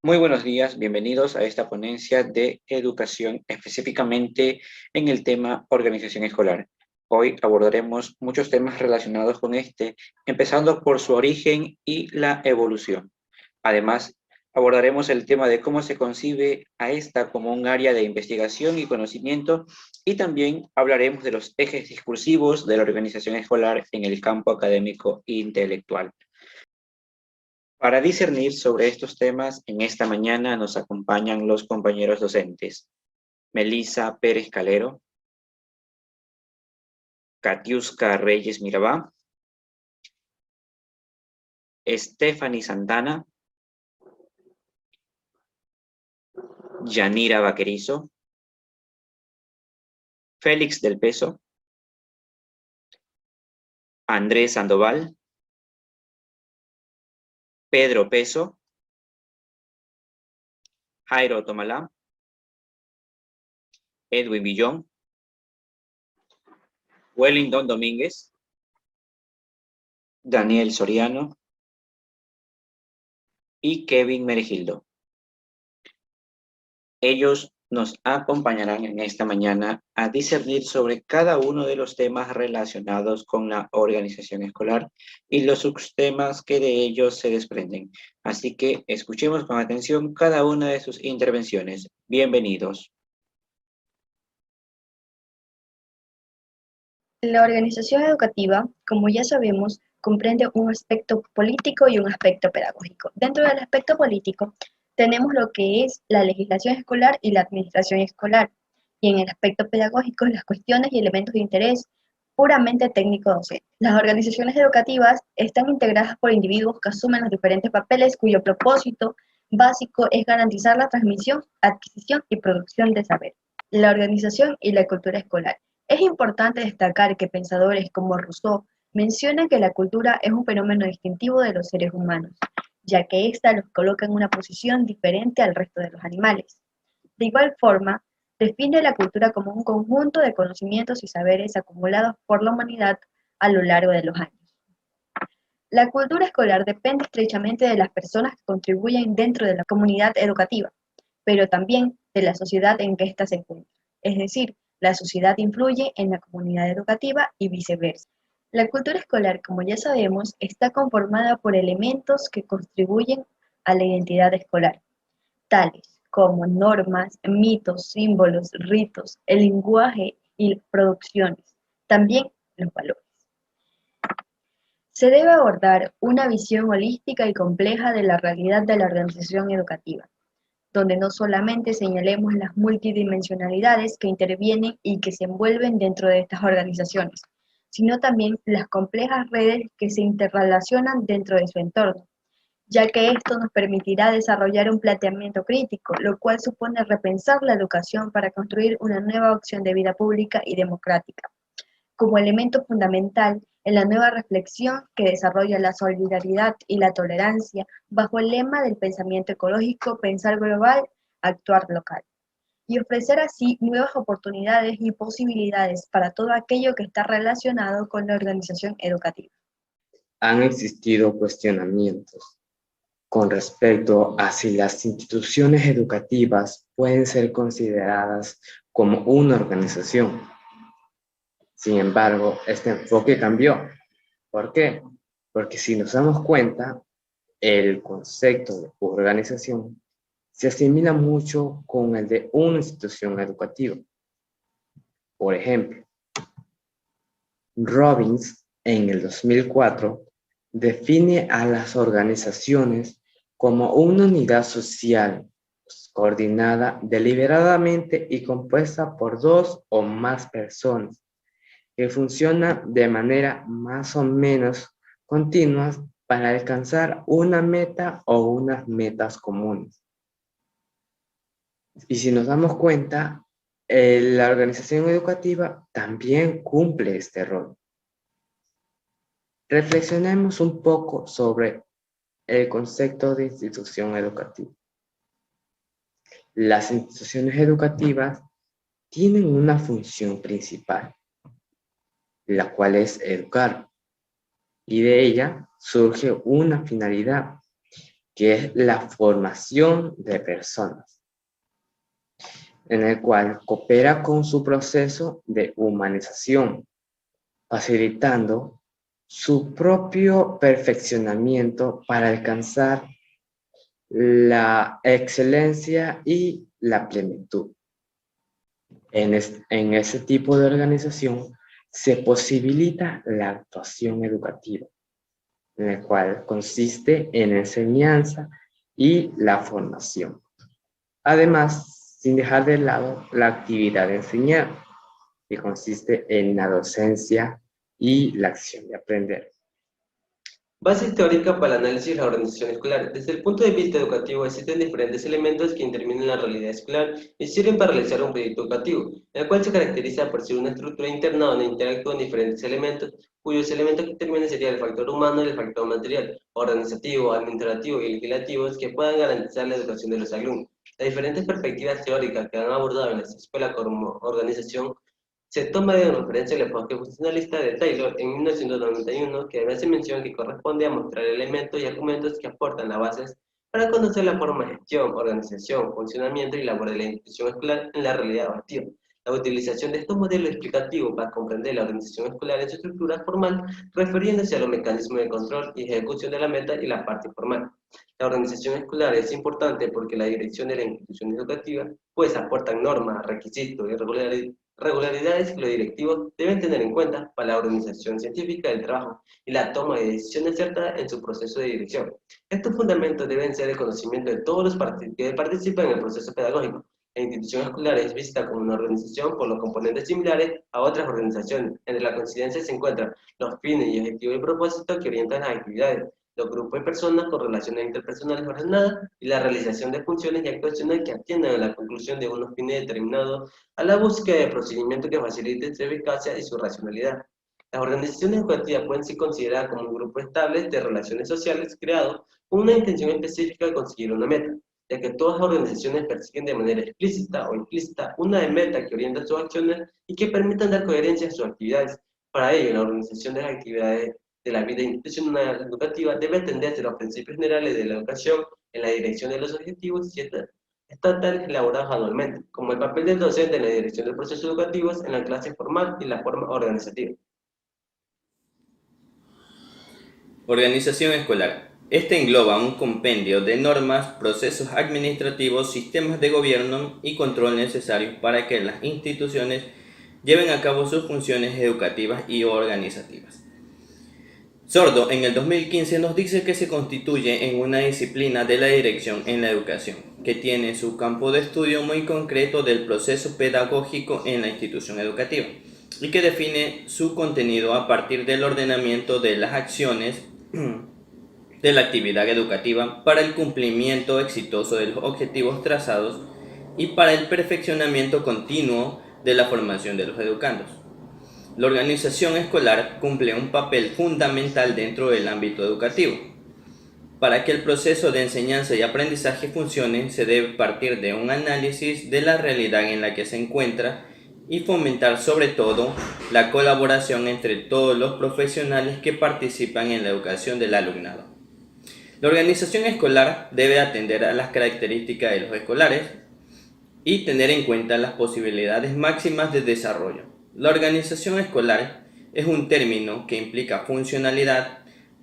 Muy buenos días, bienvenidos a esta ponencia de educación, específicamente en el tema organización escolar. Hoy abordaremos muchos temas relacionados con este, empezando por su origen y la evolución. Además, abordaremos el tema de cómo se concibe a esta como un área de investigación y conocimiento, y también hablaremos de los ejes discursivos de la organización escolar en el campo académico e intelectual. Para discernir sobre estos temas, en esta mañana nos acompañan los compañeros docentes: Melissa Pérez Calero, Katiuska Reyes Mirabá, Stephanie Santana, Yanira Vaquerizo, Félix del Peso, Andrés Sandoval, Pedro Peso, Jairo Tomalá, Edwin Villón, Wellington Domínguez, Daniel Soriano y Kevin Meregildo. Ellos nos acompañarán en esta mañana a discernir sobre cada uno de los temas relacionados con la organización escolar y los subtemas que de ellos se desprenden. Así que escuchemos con atención cada una de sus intervenciones. Bienvenidos. La organización educativa, como ya sabemos, comprende un aspecto político y un aspecto pedagógico. Dentro del aspecto político tenemos lo que es la legislación escolar y la administración escolar, y en el aspecto pedagógico las cuestiones y elementos de interés puramente técnico-docente. Las organizaciones educativas están integradas por individuos que asumen los diferentes papeles cuyo propósito básico es garantizar la transmisión, adquisición y producción de saber. La organización y la cultura escolar. Es importante destacar que pensadores como Rousseau mencionan que la cultura es un fenómeno distintivo de los seres humanos, ya que ésta los coloca en una posición diferente al resto de los animales. De igual forma, define la cultura como un conjunto de conocimientos y saberes acumulados por la humanidad a lo largo de los años. La cultura escolar depende estrechamente de las personas que contribuyen dentro de la comunidad educativa, pero también de la sociedad en que ésta se encuentra. Es decir, la sociedad influye en la comunidad educativa y viceversa. La cultura escolar, como ya sabemos, está conformada por elementos que contribuyen a la identidad escolar, tales como normas, mitos, símbolos, ritos, el lenguaje y producciones, también los valores. Se debe abordar una visión holística y compleja de la realidad de la organización educativa, donde no solamente señalemos las multidimensionalidades que intervienen y que se envuelven dentro de estas organizaciones, sino también las complejas redes que se interrelacionan dentro de su entorno, ya que esto nos permitirá desarrollar un planteamiento crítico, lo cual supone repensar la educación para construir una nueva opción de vida pública y democrática como elemento fundamental en la nueva reflexión que desarrolla la solidaridad y la tolerancia bajo el lema del pensamiento ecológico, pensar global, actuar local, y ofrecer así nuevas oportunidades y posibilidades para todo aquello que está relacionado con la organización educativa. Han existido cuestionamientos con respecto a si las instituciones educativas pueden ser consideradas como una organización. Sin embargo, este enfoque cambió. ¿Por qué? Porque si nos damos cuenta, el concepto de organización se asimila mucho con el de una institución educativa. Por ejemplo, Robbins en el 2004 define a las organizaciones como una unidad social coordinada deliberadamente y compuesta por dos o más personas que funciona de manera más o menos continua para alcanzar una meta o unas metas comunes. Y si nos damos cuenta, la organización educativa también cumple este rol. Reflexionemos un poco sobre el concepto de institución educativa. Las instituciones educativas tienen una función principal, la cual es educar, y de ella surge una finalidad, que es la formación de personas, en el cual coopera con su proceso de humanización, facilitando su propio perfeccionamiento para alcanzar la excelencia y la plenitud. En ese tipo de organización se posibilita la actuación educativa, en el cual consiste en enseñanza y la formación. Además, sin dejar de lado la actividad de enseñar, que consiste en la docencia y la acción de aprender. Base teórica para el análisis de la organización escolar. Desde el punto de vista educativo existen diferentes elementos que intervienen en la realidad escolar y sirven para realizar un proyecto educativo, el cual se caracteriza por ser una estructura interna donde interactúan diferentes elementos, cuyos elementos que intervienen serían el factor humano y el factor material, organizativo, administrativo y legislativo, que puedan garantizar la educación de los alumnos. Las diferentes perspectivas teóricas que han abordado en la escuela como organización se toma de referencia el enfoque funcionalista de Taylor en 1991, que hace mención que corresponde a mostrar elementos y argumentos que aportan las bases para conocer la forma de gestión, organización, funcionamiento y labor de la institución escolar en la realidad educativa. La utilización de estos modelos explicativos para comprender la organización escolar en su estructura formal, refiriéndose a los mecanismos de control y ejecución de la meta y la parte informal. La organización escolar es importante porque la dirección de la institución educativa pues aportan normas, requisitos y regularidades que los directivos deben tener en cuenta para la organización científica del trabajo y la toma de decisiones ciertas en su proceso de dirección. Estos fundamentos deben ser el conocimiento de todos los que participan en el proceso pedagógico. La institución escolar es vista como una organización con los componentes similares a otras organizaciones. Entre la coincidencia se encuentran los fines y objetivos y propósitos que orientan las actividades, los grupos de personas con relaciones interpersonales ordenadas y la realización de funciones y actuaciones que atiendan a la conclusión de unos fines determinados, a la búsqueda de procedimientos que faciliten su eficacia y su racionalidad. Las organizaciones educativas pueden ser consideradas como un grupo estable de relaciones sociales creado con una intención específica de conseguir una meta, ya que todas las organizaciones persiguen de manera explícita o implícita una meta que orienta sus acciones y que permitan dar coherencia a sus actividades. Para ello, la organización de las actividades de la vida institucional educativa debe atenderse a los principios generales de la educación en la dirección de los objetivos y estatales elaborados anualmente, como el papel del docente en la dirección de procesos educativos en la clase formal y la forma organizativa. Organización escolar. Este engloba un compendio de normas, procesos administrativos, sistemas de gobierno y control necesarios para que las instituciones lleven a cabo sus funciones educativas y organizativas. Sordo en el 2015 nos dice que se constituye en una disciplina de la dirección en la educación, que tiene su campo de estudio muy concreto del proceso pedagógico en la institución educativa y que define su contenido a partir del ordenamiento de las acciones de la actividad educativa para el cumplimiento exitoso de los objetivos trazados y para el perfeccionamiento continuo de la formación de los educandos. La organización escolar cumple un papel fundamental dentro del ámbito educativo. Para que el proceso de enseñanza y aprendizaje funcione, se debe partir de un análisis de la realidad en la que se encuentra y fomentar sobre todo la colaboración entre todos los profesionales que participan en la educación del alumnado. La organización escolar debe atender a las características de los escolares y tener en cuenta las posibilidades máximas de desarrollo. La organización escolar es un término que implica funcionalidad.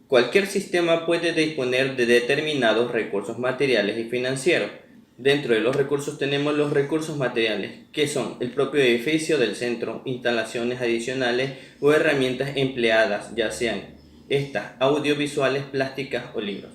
Cualquier sistema puede disponer de determinados recursos materiales y financieros. Dentro de los recursos tenemos los recursos materiales, que son el propio edificio del centro, instalaciones adicionales o herramientas empleadas, ya sean estas audiovisuales, plásticas o libros.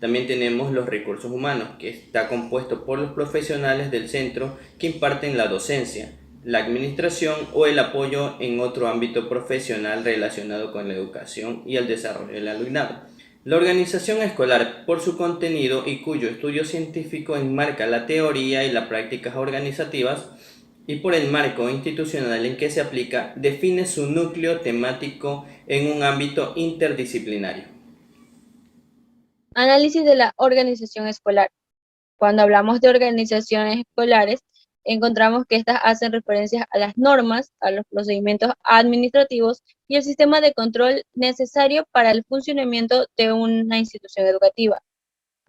También tenemos los recursos humanos, que está compuesto por los profesionales del centro que imparten la docencia, la administración o el apoyo en otro ámbito profesional relacionado con la educación y el desarrollo del alumnado. La organización escolar, por su contenido y cuyo estudio científico enmarca la teoría y las prácticas organizativas, y por el marco institucional en que se aplica, define su núcleo temático en un ámbito interdisciplinario. Análisis de la organización escolar. Cuando hablamos de organizaciones escolares, encontramos que estas hacen referencia a las normas, a los procedimientos administrativos y el sistema de control necesario para el funcionamiento de una institución educativa.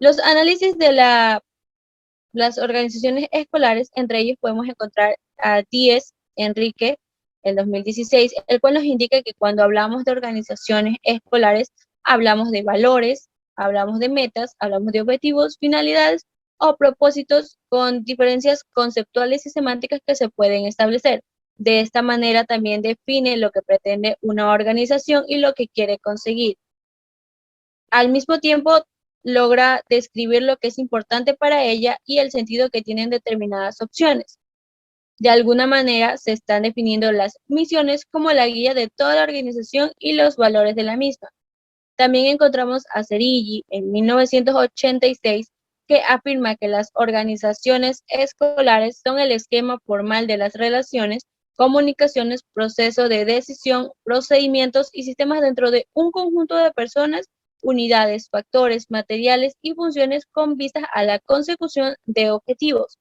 Los análisis de las organizaciones escolares, entre ellos podemos encontrar a Díez Enrique, el 2016, el cual nos indica que cuando hablamos de organizaciones escolares, hablamos de valores, hablamos de metas, hablamos de objetivos, finalidades o propósitos con diferencias conceptuales y semánticas que se pueden establecer. De esta manera también define lo que pretende una organización y lo que quiere conseguir. Al mismo tiempo, logra describir lo que es importante para ella y el sentido que tienen determinadas opciones. De alguna manera, se están definiendo las misiones como la guía de toda la organización y los valores de la misma. También encontramos a Cerigi en 1986, que afirma que las organizaciones escolares son el esquema formal de las relaciones, comunicaciones, proceso de decisión, procedimientos y sistemas dentro de un conjunto de personas, unidades, factores, materiales y funciones con vistas a la consecución de objetivos.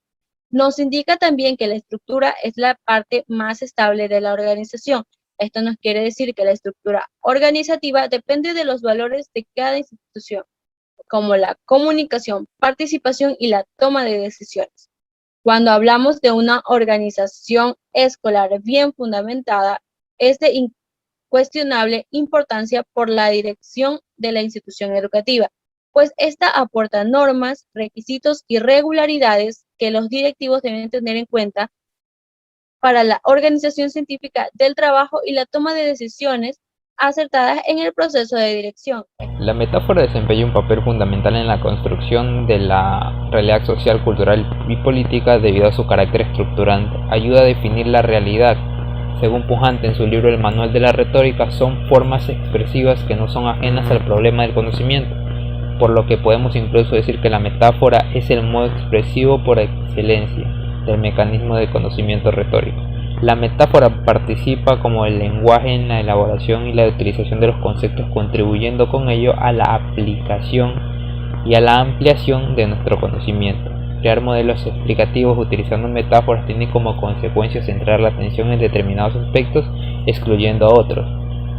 Nos indica también que la estructura es la parte más estable de la organización. Esto nos quiere decir que la estructura organizativa depende de los valores de cada institución, como la comunicación, participación y la toma de decisiones. Cuando hablamos de una organización escolar bien fundamentada, es de incuestionable importancia por la dirección de la institución educativa, pues esta aporta normas, requisitos y regularidades que los directivos deben tener en cuenta para la organización científica del trabajo y la toma de decisiones acertadas en el proceso de dirección. La metáfora desempeña un papel fundamental en la construcción de la realidad social, cultural y política debido a su carácter estructurante. Ayuda a definir la realidad. Según Pujante en su libro El Manual de la Retórica, son formas expresivas que no son ajenas al problema del conocimiento, por lo que podemos incluso decir que la metáfora es el modo expresivo por excelencia del mecanismo de conocimiento retórico. La metáfora participa como el lenguaje en la elaboración y la utilización de los conceptos, contribuyendo con ello a la aplicación y a la ampliación de nuestro conocimiento. Crear modelos explicativos utilizando metáforas tiene como consecuencia centrar la atención en determinados aspectos, excluyendo a otros.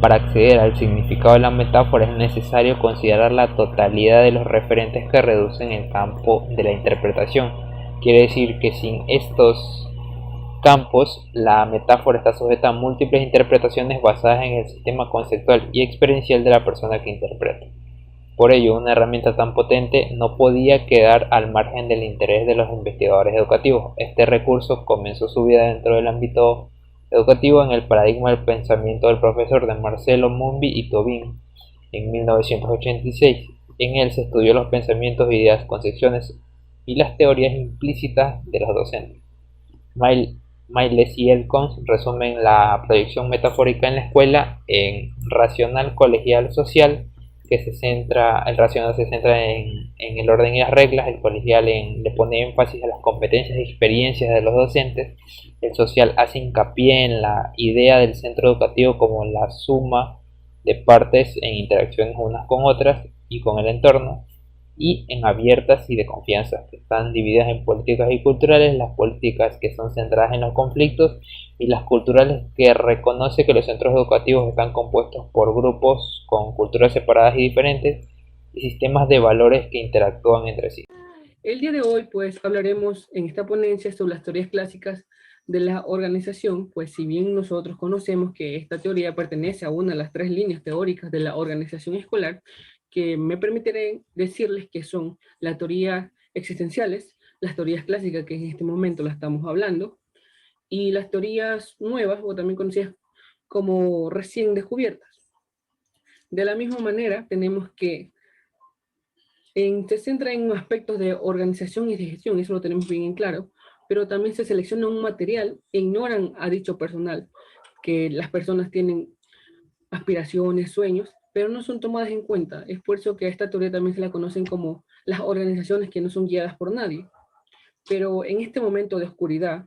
Para acceder al significado de la metáfora es necesario considerar la totalidad de los referentes que reducen el campo de la interpretación. Quiere decir que sin estos campos, la metáfora está sujeta a múltiples interpretaciones basadas en el sistema conceptual y experiencial de la persona que interpreta. Por ello, una herramienta tan potente no podía quedar al margen del interés de los investigadores educativos. Este recurso comenzó su vida dentro del ámbito educativo en el paradigma del pensamiento del profesor de Marcelo Mumby y Tobin en 1986. En él se estudió los pensamientos, ideas, concepciones y las teorías implícitas de los docentes. Miles y Elkins resumen la proyección metafórica en la escuela en racional, colegial, social, el racional se centra en el orden y las reglas, el colegial le pone énfasis a las competencias y experiencias de los docentes, el social hace hincapié en la idea del centro educativo como la suma de partes en interacciones unas con otras y con el entorno, y en abiertas y de confianza, que están divididas en políticas y culturales, las políticas que son centradas en los conflictos y las culturales que reconoce que los centros educativos están compuestos por grupos con culturas separadas y diferentes y sistemas de valores que interactúan entre sí. El día de hoy pues hablaremos en esta ponencia sobre las teorías clásicas de la organización, pues si bien nosotros conocemos que esta teoría pertenece a una de las tres líneas teóricas de la organización escolar, que me permitiré decirles que son las teorías existenciales, las teorías clásicas que en este momento la estamos hablando, y las teorías nuevas, o también conocidas como recién descubiertas. De la misma manera, tenemos que se centra en aspectos de organización y de gestión, eso lo tenemos bien en claro, pero también se selecciona un material e ignoran a dicho personal, que las personas tienen aspiraciones, sueños, pero no son tomadas en cuenta. Es por eso que a esta teoría también se la conocen como las organizaciones que no son guiadas por nadie. Pero en este momento de oscuridad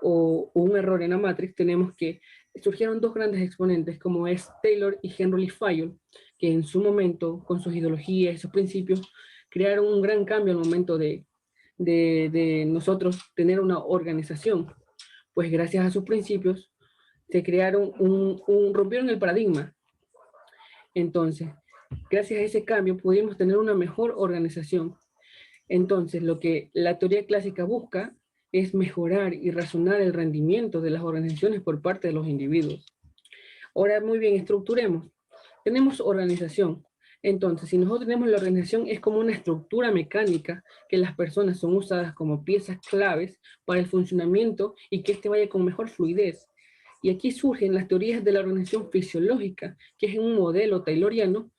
o un error en la Matrix, tenemos que surgieron dos grandes exponentes, como es Taylor y Henry Lee Fayol, que en su momento, con sus ideologías y sus principios, crearon un gran cambio al momento de nosotros tener una organización. Pues gracias a sus principios, se crearon rompieron el paradigma. Entonces, Gracias a ese cambio pudimos tener una mejor organización. Entonces, lo que la teoría clásica busca es mejorar y razonar el rendimiento de las organizaciones por parte de los individuos. Ahora, muy bien, estructuremos. Tenemos organización. Entonces, si nosotros tenemos la organización, es como una estructura mecánica que las personas son usadas como piezas claves para el funcionamiento y que este vaya con mejor fluidez. Y aquí surgen las teorías de la organización fisiológica, que es un modelo tayloriano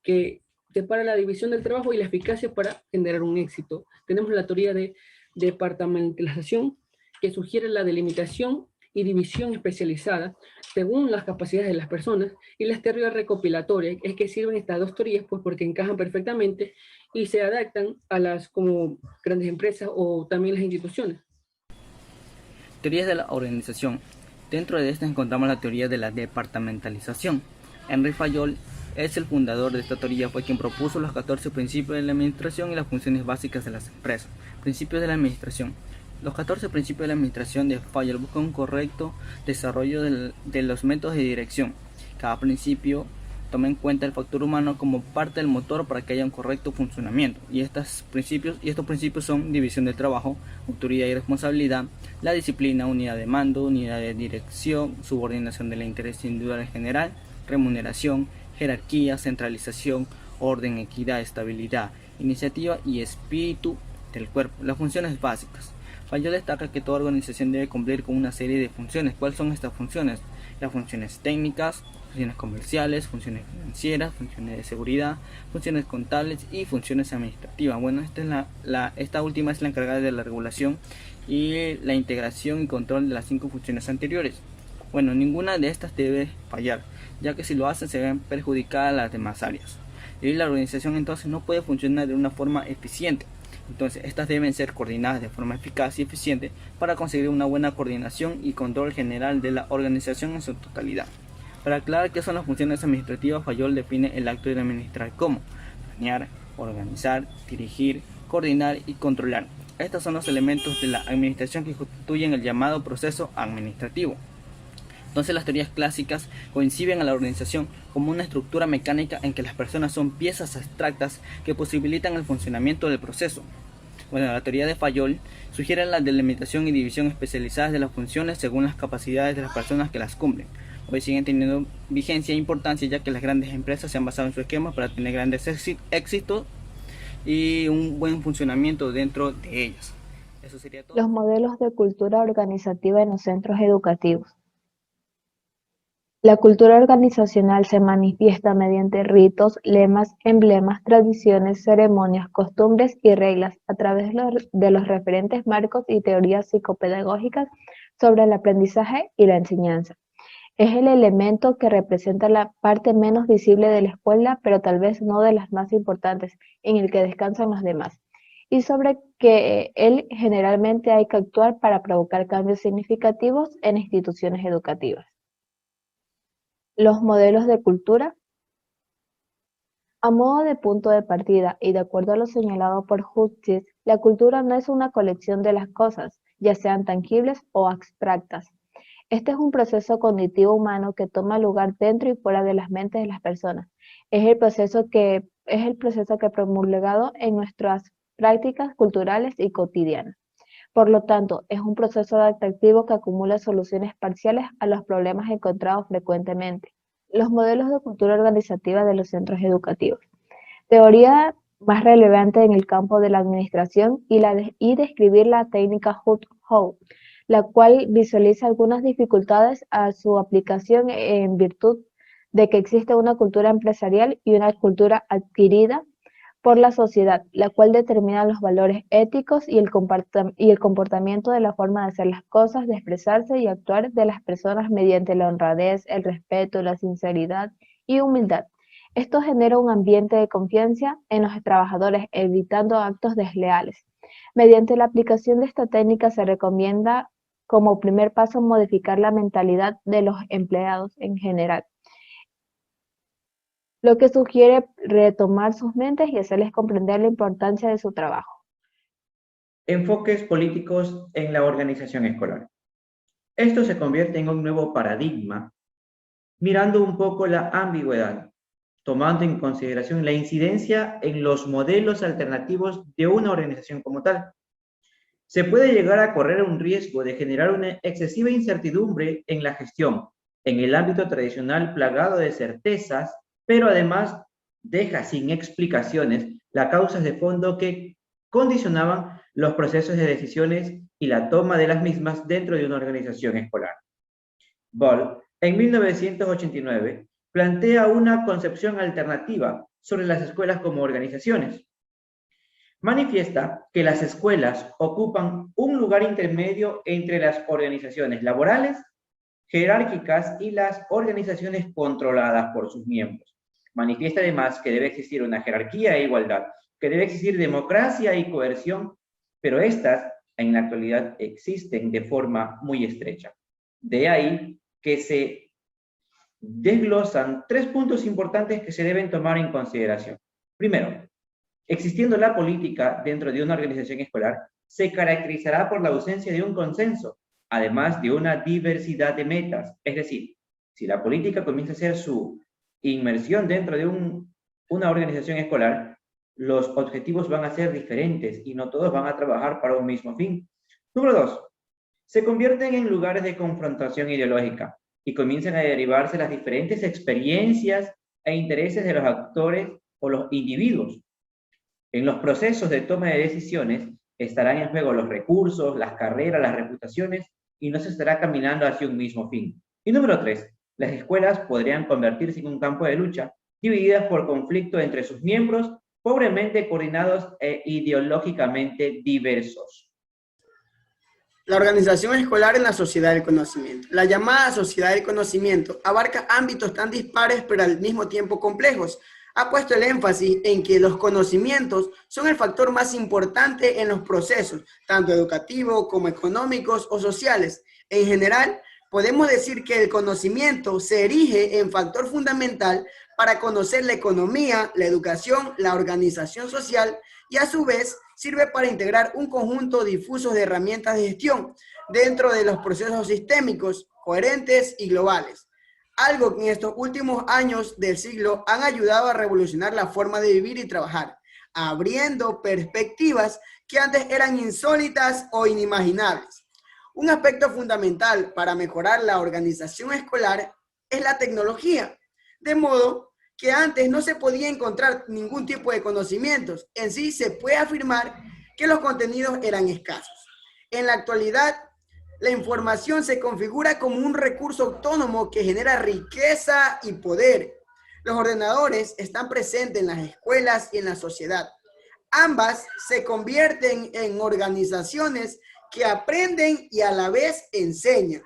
que separa la división del trabajo y la eficacia para generar un éxito. Tenemos la teoría de departamentalización, que sugiere la delimitación y división especializada según las capacidades de las personas, y las teorías recopilatorias, es que sirven estas dos teorías pues porque encajan perfectamente y se adaptan a las como grandes empresas o también las instituciones. Teorías de la organización. Dentro de esta encontramos la teoría de la departamentalización. Henri Fayol es el fundador de esta teoría, fue quien propuso los 14 principios de la administración y las funciones básicas de las empresas. Principios de la administración. Los 14 principios de la administración de Fayol buscan un correcto desarrollo de los métodos de dirección. Cada principio toma en cuenta el factor humano como parte del motor para que haya un correcto funcionamiento. Y estos principios son división del trabajo, autoridad y responsabilidad, la disciplina, unidad de mando, unidad de dirección, subordinación del interés individual en general, remuneración, jerarquía, centralización, orden, equidad, estabilidad, iniciativa y espíritu del cuerpo. Las funciones básicas. Fayol destaca que toda organización debe cumplir con una serie de funciones. ¿Cuáles son estas funciones? Las funciones técnicas, funciones comerciales, funciones financieras, funciones de seguridad, funciones contables y funciones administrativas. Bueno, esta última es la encargada de la regulación y la integración y control de las 5 funciones anteriores. Bueno, ninguna de estas debe fallar, ya que si lo hacen se ven perjudicadas las demás áreas. Y la organización entonces no puede funcionar de una forma eficiente. Entonces, estas deben ser coordinadas de forma eficaz y eficiente para conseguir una buena coordinación y control general de la organización en su totalidad. Para aclarar qué son las funciones administrativas, Fayol define el acto de administrar como planear, organizar, dirigir, coordinar y controlar. Estos son los elementos de la administración que constituyen el llamado proceso administrativo. Entonces, las teorías clásicas conciben a la organización como una estructura mecánica en que las personas son piezas abstractas que posibilitan el funcionamiento del proceso. Bueno, la teoría de Fayol sugiere la delimitación y división especializadas de las funciones según las capacidades de las personas que las cumplen. Hoy siguen teniendo vigencia e importancia, ya que las grandes empresas se han basado en su esquema para tener grandes éxitos y un buen funcionamiento dentro de ellas. Eso sería todo. Los modelos de cultura organizativa en los centros educativos. La cultura organizacional se manifiesta mediante ritos, lemas, emblemas, tradiciones, ceremonias, costumbres y reglas a través de los referentes marcos y teorías psicopedagógicas sobre el aprendizaje y la enseñanza. Es el elemento que representa la parte menos visible de la escuela, pero tal vez no de las más importantes, en el que descansan los demás, y sobre que él generalmente hay que actuar para provocar cambios significativos en instituciones educativas. Los modelos de cultura. A modo de punto de partida y de acuerdo a lo señalado por Hutchins, la cultura no es una colección de las cosas, ya sean tangibles o abstractas. Este es un proceso cognitivo humano que toma lugar dentro y fuera de las mentes de las personas. Es el proceso que promulgado en nuestras prácticas culturales y cotidianas. Por lo tanto, es un proceso adaptativo que acumula soluciones parciales a los problemas encontrados frecuentemente. Los modelos de cultura organizativa de los centros educativos. Teoría más relevante en el campo de la administración y describir la técnica Howe, la cual visualiza algunas dificultades a su aplicación en virtud de que existe una cultura empresarial y una cultura adquirida por la sociedad, la cual determina los valores éticos y el comportamiento de la forma de hacer las cosas, de expresarse y actuar de las personas mediante la honradez, el respeto, la sinceridad y humildad. Esto genera un ambiente de confianza en los trabajadores, evitando actos desleales. Mediante la aplicación de esta técnica se recomienda como primer paso modificar la mentalidad de los empleados en general, lo que sugiere retomar sus mentes y hacerles comprender la importancia de su trabajo. Enfoques políticos en la organización escolar. Esto se convierte en un nuevo paradigma, mirando un poco la ambigüedad. tomando en consideración la incidencia en los modelos alternativos de una organización como tal. Se puede llegar a correr un riesgo de generar una excesiva incertidumbre en la gestión, en el ámbito tradicional plagado de certezas, pero además deja sin explicaciones las causas de fondo que condicionaban los procesos de decisiones y la toma de las mismas dentro de una organización escolar. Ball, en 1989, plantea una concepción alternativa sobre las escuelas como organizaciones. Manifiesta que las escuelas ocupan un lugar intermedio entre las organizaciones laborales, jerárquicas y las organizaciones controladas por sus miembros. Manifiesta además que debe existir una jerarquía e igualdad, que debe existir democracia y coerción, pero estas en la actualidad existen de forma muy estrecha. De ahí que se desglosan 3 puntos importantes que se deben tomar en consideración. Primero, existiendo la política dentro de una organización escolar, se caracterizará por la ausencia de un consenso, además de una diversidad de metas. Es decir, si la política comienza a hacer su inmersión dentro de una organización escolar, los objetivos van a ser diferentes y no todos van a trabajar para un mismo fin. Número 2, se convierten en lugares de confrontación ideológica y comienzan a derivarse las diferentes experiencias e intereses de los actores o los individuos. En los procesos de toma de decisiones estarán en juego los recursos, las carreras, las reputaciones, y no se estará caminando hacia un mismo fin. Y número 3, las escuelas podrían convertirse en un campo de lucha, divididas por conflicto entre sus miembros, pobremente coordinados e ideológicamente diversos. La organización escolar en la sociedad del conocimiento. La llamada sociedad del conocimiento abarca ámbitos tan dispares pero al mismo tiempo complejos. Ha puesto el énfasis en que los conocimientos son el factor más importante en los procesos, tanto educativos como económicos o sociales. En general, podemos decir que el conocimiento se erige en factor fundamental para conocer la economía, la educación, la organización social y a su vez sirve para integrar un conjunto difuso de herramientas de gestión dentro de los procesos sistémicos, coherentes y globales. Algo que en estos últimos años del siglo han ayudado a revolucionar la forma de vivir y trabajar, abriendo perspectivas que antes eran insólitas o inimaginables. Un aspecto fundamental para mejorar la organización escolar es la tecnología, de modo que antes no se podía encontrar ningún tipo de conocimientos. En sí se puede afirmar que los contenidos eran escasos. En la actualidad, la información se configura como un recurso autónomo que genera riqueza y poder. Los ordenadores están presentes en las escuelas y en la sociedad. Ambas se convierten en organizaciones que aprenden y a la vez enseñan.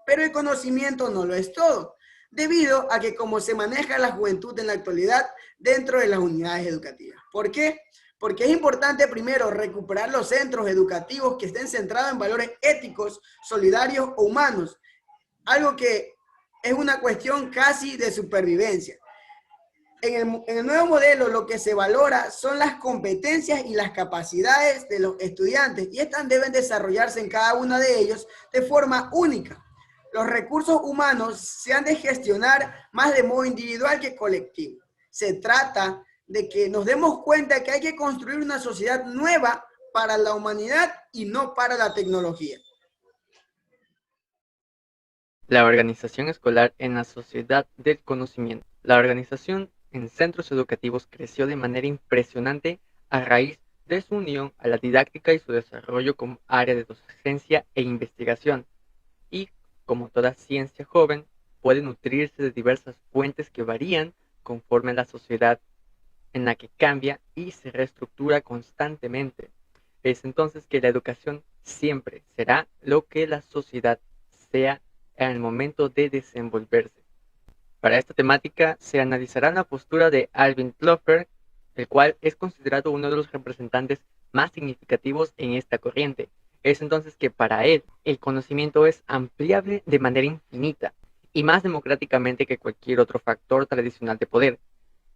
Pero el conocimiento no lo es todo, debido a que cómo se maneja la juventud en la actualidad dentro de las unidades educativas. ¿Por qué? Porque es importante primero recuperar los centros educativos que estén centrados en valores éticos, solidarios o humanos, algo que es una cuestión casi de supervivencia. En el nuevo modelo lo que se valora son las competencias y las capacidades de los estudiantes y estas deben desarrollarse en cada uno de ellos de forma única. Los recursos humanos se han de gestionar más de modo individual que colectivo. Se trata de que nos demos cuenta que hay que construir una sociedad nueva para la humanidad y no para la tecnología. La organización escolar en la sociedad del conocimiento. La organización en centros educativos creció de manera impresionante a raíz de su unión a la didáctica y su desarrollo como área de docencia e investigación. Y, como toda ciencia joven, puede nutrirse de diversas fuentes que varían conforme a la sociedad en la que cambia y se reestructura constantemente. Es entonces que la educación siempre será lo que la sociedad sea en el momento de desenvolverse. Para esta temática se analizará la postura de Alvin Toffler, el cual es considerado uno de los representantes más significativos en esta corriente. Es entonces que para él el conocimiento es ampliable de manera infinita y más democráticamente que cualquier otro factor tradicional de poder.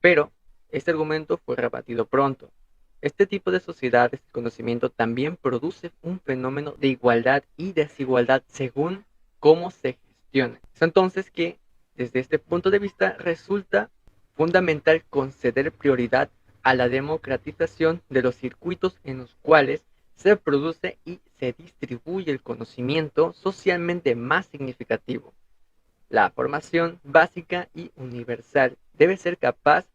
Pero este argumento fue rebatido pronto. Este tipo de sociedades de conocimiento también produce un fenómeno de igualdad y desigualdad según cómo se gestione. Es entonces que, desde este punto de vista, resulta fundamental conceder prioridad a la democratización de los circuitos en los cuales se produce y se distribuye el conocimiento socialmente más significativo. La formación básica y universal debe ser capaz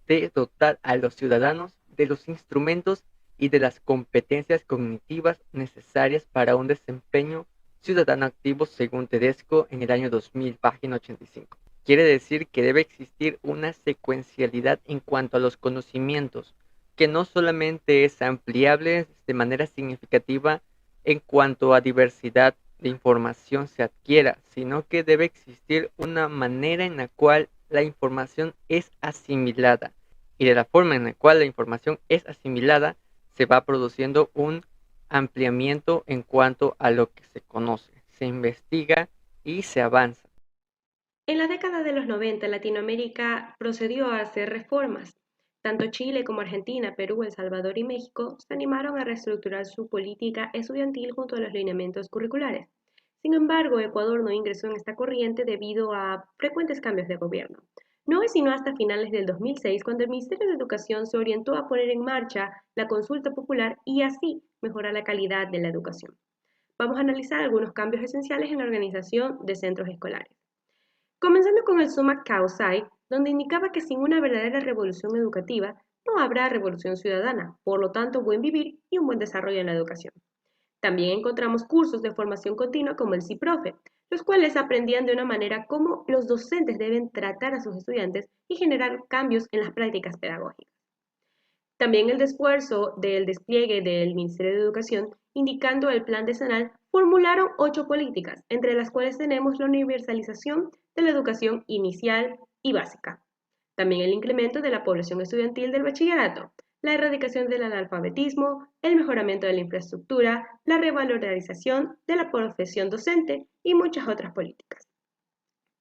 de dotar a los ciudadanos de los instrumentos y de las competencias cognitivas necesarias para un desempeño ciudadano activo, según Tedesco en el año 2000, página 85. Quiere decir que debe existir una secuencialidad en cuanto a los conocimientos, que no solamente es ampliable de manera significativa en cuanto a diversidad de información se adquiera, sino que debe existir una manera en la cual la información es asimilada, y de la forma en la cual la información es asimilada se va produciendo un ampliamiento en cuanto a lo que se conoce, se investiga y se avanza. En la década de los 90, Latinoamérica procedió a hacer reformas. Tanto Chile como Argentina, Perú, El Salvador y México se animaron a reestructurar su política estudiantil junto a los lineamientos curriculares. Sin embargo, Ecuador no ingresó en esta corriente debido a frecuentes cambios de gobierno. No es sino hasta finales del 2006 cuando el Ministerio de Educación se orientó a poner en marcha la consulta popular y así mejorar la calidad de la educación. Vamos a analizar algunos cambios esenciales en la organización de centros escolares. Comenzando con el Summa Causae, donde indicaba que sin una verdadera revolución educativa no habrá revolución ciudadana, por lo tanto buen vivir y un buen desarrollo en la educación. También encontramos cursos de formación continua como el CIPROFE, los cuales aprendían de una manera cómo los docentes deben tratar a sus estudiantes y generar cambios en las prácticas pedagógicas. También el esfuerzo del despliegue del Ministerio de Educación, indicando el plan decenal, formularon 8 políticas, entre las cuales tenemos la universalización de la educación inicial y básica. También el incremento de la población estudiantil del bachillerato, la erradicación del analfabetismo, el mejoramiento de la infraestructura, la revalorización de la profesión docente y muchas otras políticas.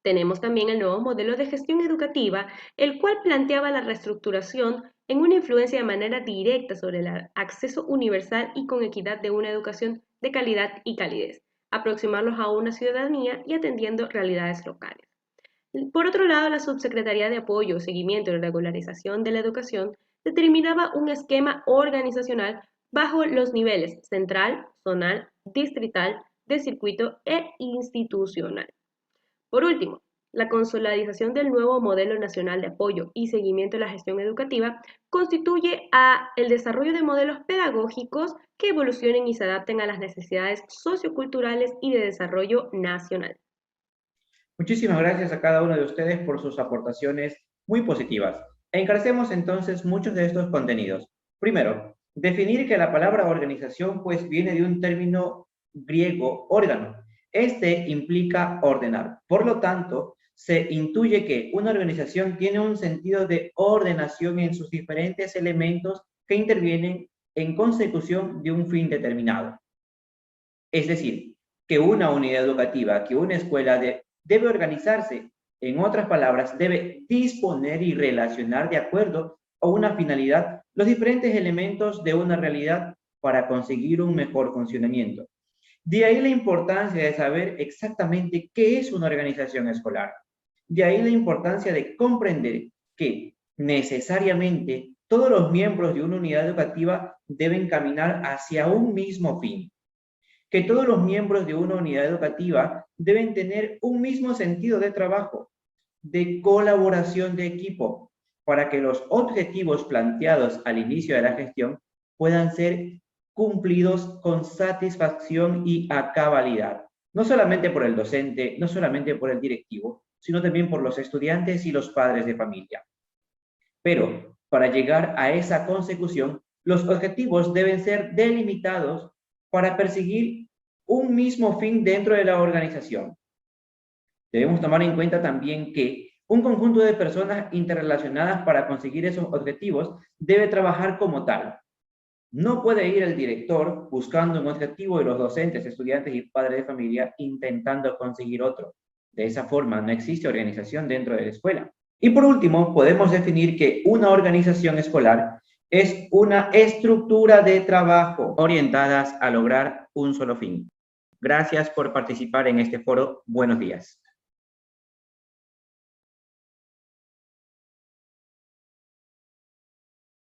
Tenemos también el nuevo modelo de gestión educativa, el cual planteaba la reestructuración en una influencia de manera directa sobre el acceso universal y con equidad de una educación de calidad y calidez, aproximarlos a una ciudadanía y atendiendo realidades locales. Por otro lado, la Subsecretaría de Apoyo, Seguimiento y Regularización de la Educación determinaba un esquema organizacional bajo los niveles central, zonal, distrital, de circuito e institucional. Por último, la consolidación del nuevo modelo nacional de apoyo y seguimiento de la gestión educativa constituye el desarrollo de modelos pedagógicos que evolucionen y se adapten a las necesidades socioculturales y de desarrollo nacional. Muchísimas gracias a cada uno de ustedes por sus aportaciones muy positivas. Encarecemos entonces muchos de estos contenidos. Primero, definir que la palabra organización pues viene de un término griego, órgano. Este implica ordenar. Por lo tanto, se intuye que una organización tiene un sentido de ordenación en sus diferentes elementos que intervienen en consecución de un fin determinado. Es decir, que una unidad educativa, que una escuela debe organizarse. En otras palabras, debe disponer y relacionar de acuerdo a una finalidad los diferentes elementos de una realidad para conseguir un mejor funcionamiento. De ahí la importancia de saber exactamente qué es una organización escolar. De ahí la importancia de comprender que necesariamente todos los miembros de una unidad educativa deben caminar hacia un mismo fin. Que todos los miembros de una unidad educativa deben tener un mismo sentido de trabajo, de colaboración de equipo, para que los objetivos planteados al inicio de la gestión puedan ser cumplidos con satisfacción y a cabalidad, no solamente por el docente, no solamente por el directivo, sino también por los estudiantes y los padres de familia. Pero para llegar a esa consecución, los objetivos deben ser delimitados para perseguir un mismo fin dentro de la organización. Debemos tomar en cuenta también que un conjunto de personas interrelacionadas para conseguir esos objetivos debe trabajar como tal. No puede ir el director buscando un objetivo y los docentes, estudiantes y padres de familia intentando conseguir otro. De esa forma no existe organización dentro de la escuela. Y por último, podemos definir que una organización escolar es una estructura de trabajo orientadas a lograr un solo fin. Gracias por participar en este foro. Buenos días.